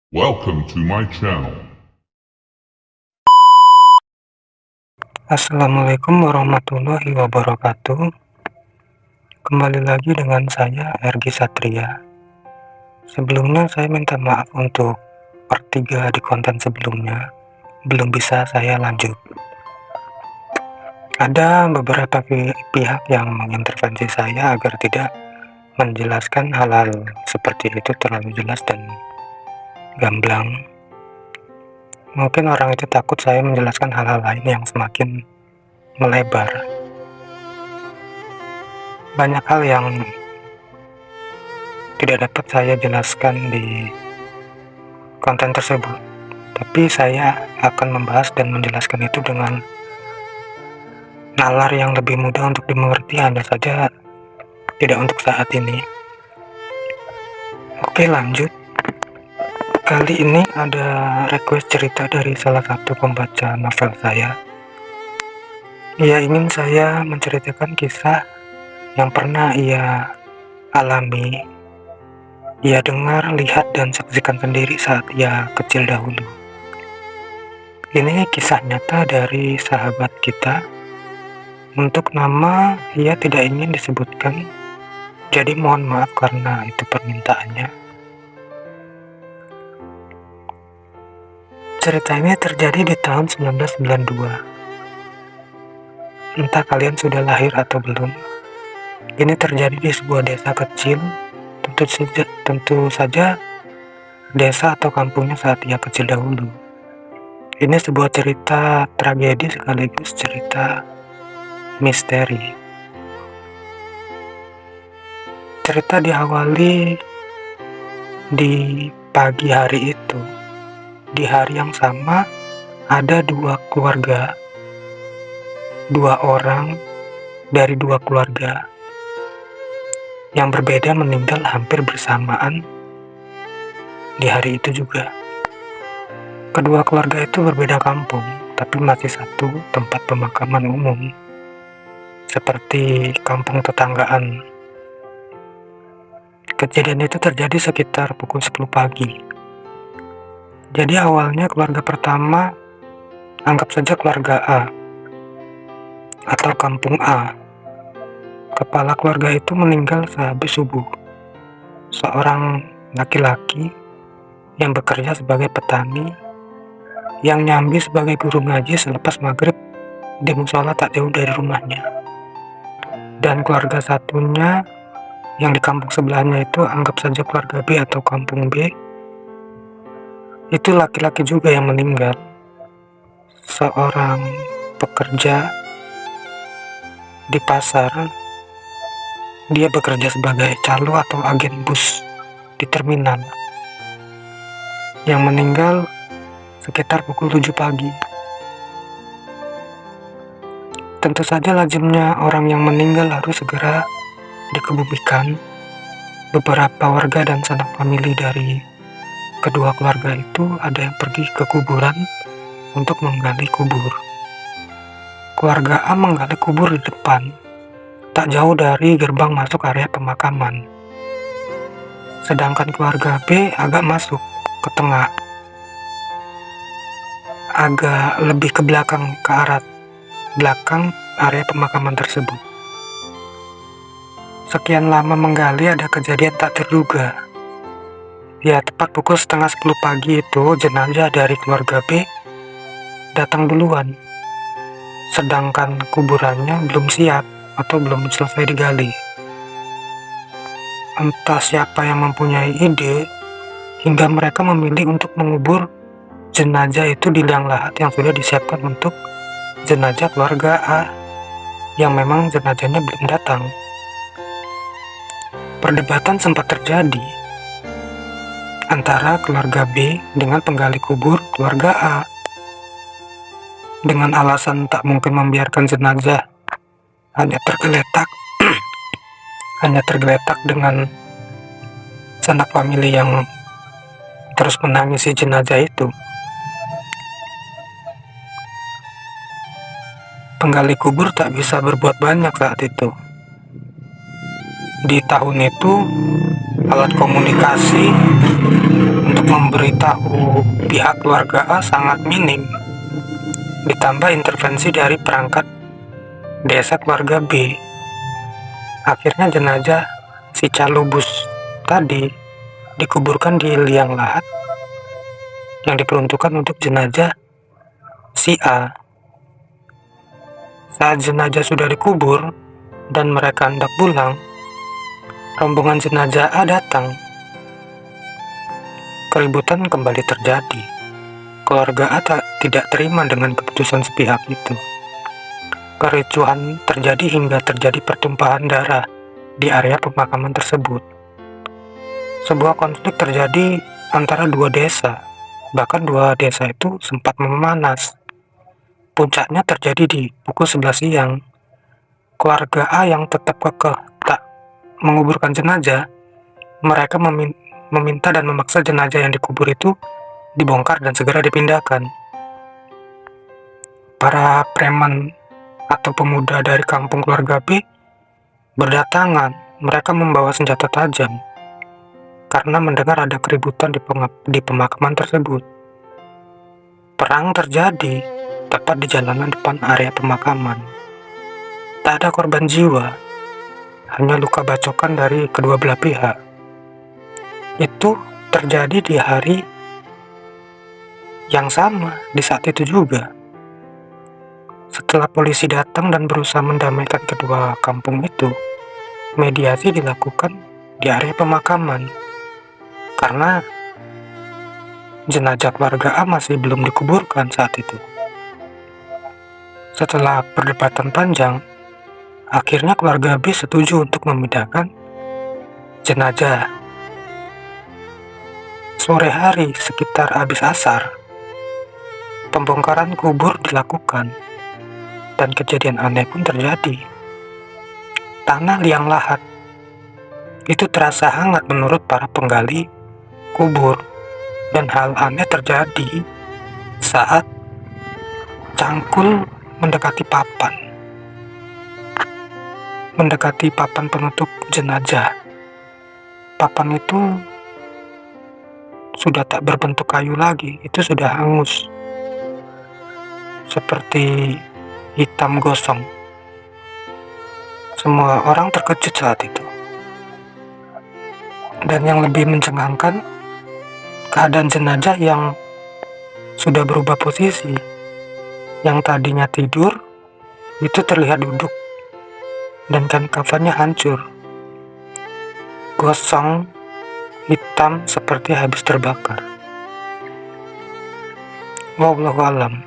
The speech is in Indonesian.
Welcome to my channel. Assalamualaikum warahmatullahi wabarakatuh. Kembali lagi dengan saya Ergi Satria. Sebelumnya saya minta maaf untuk part 3 di konten sebelumnya belum bisa saya lanjut. Ada beberapa pihak yang mengintervensi saya agar tidak menjelaskan hal-hal seperti itu terlalu jelas dan gamblang. Mungkin orang itu takut saya menjelaskan hal-hal lain yang semakin melebar. Banyak hal yang tidak dapat saya jelaskan di konten tersebut, tapi saya akan membahas dan menjelaskan itu dengan nalar yang lebih mudah untuk dimengerti, hanya saja tidak untuk saat ini. Oke, lanjut. Kali ini ada request cerita dari salah satu pembaca novel saya. Ia ingin saya menceritakan kisah yang pernah ia alami, ia dengar, lihat, dan saksikan sendiri saat ia kecil dahulu. Ini kisah nyata dari sahabat kita. Untuk nama ia tidak ingin disebutkan, jadi mohon maaf karena itu permintaannya. Cerita ini terjadi di tahun 1992. Entah kalian sudah lahir atau belum. Ini terjadi di sebuah desa kecil, tentu saja desa atau kampungnya saat ia kecil dahulu. Ini sebuah cerita tragedi sekaligus cerita misteri. Cerita diawali di pagi hari itu. Di hari yang sama ada dua orang dari dua keluarga yang berbeda meninggal hampir bersamaan di hari itu juga. Kedua keluarga itu berbeda kampung, tapi masih satu tempat pemakaman umum, seperti kampung tetanggaan. Kejadian itu terjadi sekitar pukul 10 pagi. Jadi awalnya keluarga pertama, anggap saja keluarga A atau kampung A. Kepala keluarga itu meninggal sehabis subuh. Seorang laki-laki yang bekerja sebagai petani, yang nyambi sebagai guru ngaji selepas maghrib di musola tak jauh dari rumahnya. Dan keluarga satunya yang di kampung sebelahnya itu anggap saja keluarga B atau kampung B. Itu laki-laki juga yang meninggal. Seorang pekerja di pasar. Dia bekerja sebagai calo atau agen bus di terminal. Yang meninggal sekitar pukul 7 pagi. Tentu saja lazimnya orang yang meninggal harus segera dikebumikan. Beberapa warga dan sanak famili dari kedua keluarga itu ada yang pergi ke kuburan untuk menggali kubur. Keluarga A menggali kubur di depan, tak jauh dari gerbang masuk area pemakaman. Sedangkan keluarga B agak masuk ke tengah, agak lebih ke belakang, ke arah belakang area pemakaman tersebut. Sekian lama menggali, ada kejadian tak terduga. Ya, tepat pukul setengah 10 pagi itu jenazah dari keluarga B datang duluan, sedangkan kuburannya belum siap atau belum selesai digali. Entah siapa yang mempunyai ide hingga mereka memilih untuk mengubur jenazah itu di liang lahat yang sudah disiapkan untuk jenazah keluarga A yang memang jenazahnya belum datang. Perdebatan sempat terjadi antara keluarga B dengan penggali kubur keluarga A dengan alasan tak mungkin membiarkan jenazah hanya tergeletak dengan sanak famili yang terus menangisi jenazah itu. Penggali kubur tak bisa berbuat banyak saat itu. Di tahun itu, alat komunikasi untuk memberitahu pihak keluarga A sangat minim. Ditambah intervensi dari perangkat desa keluarga B. Akhirnya jenazah si Calubus tadi dikuburkan di liang lahat yang diperuntukkan untuk jenazah si A. Saat jenazah sudah dikubur dan mereka hendak pulang, rombongan jenazah A datang. Keributan kembali terjadi. Keluarga A tidak terima dengan keputusan sepihak itu. Kericuhan terjadi hingga terjadi pertumpahan darah di area pemakaman tersebut. Sebuah konflik terjadi antara dua desa. Bahkan dua desa itu sempat memanas. Puncaknya terjadi di pukul 11 siang. Keluarga A yang tetap kekeh tak menguburkan jenazah, mereka meminta dan memaksa jenazah yang dikubur itu dibongkar dan segera dipindahkan. Para preman atau pemuda dari kampung keluarga B berdatangan. Mereka membawa senjata tajam karena mendengar ada keributan di pemakaman tersebut. Perang terjadi tepat di jalanan depan area pemakaman. Tak ada korban jiwa, hanya luka bacokan dari kedua belah pihak. Itu terjadi di hari yang sama, di saat itu juga. Setelah polisi datang dan berusaha mendamaikan kedua kampung itu, mediasi dilakukan di area pemakaman karena jenazah keluarga A masih belum dikuburkan saat itu. Setelah perdebatan panjang, akhirnya keluarga B setuju untuk memindahkan jenazah. Sore hari sekitar habis asar, pembongkaran kubur dilakukan dan kejadian aneh pun terjadi. Tanah liang lahat itu terasa hangat menurut para penggali kubur, dan hal aneh terjadi saat cangkul mendekati papan penutup jenazah. Papan itu sudah tak berbentuk kayu lagi, itu sudah hangus, seperti hitam gosong. Semua orang terkejut saat itu. Dan yang lebih mencengangkan, keadaan jenazah yang sudah berubah posisi. Yang tadinya tidur, itu terlihat duduk, dan kafannya hancur, gosong, hitam seperti habis terbakar. Wallahu alam.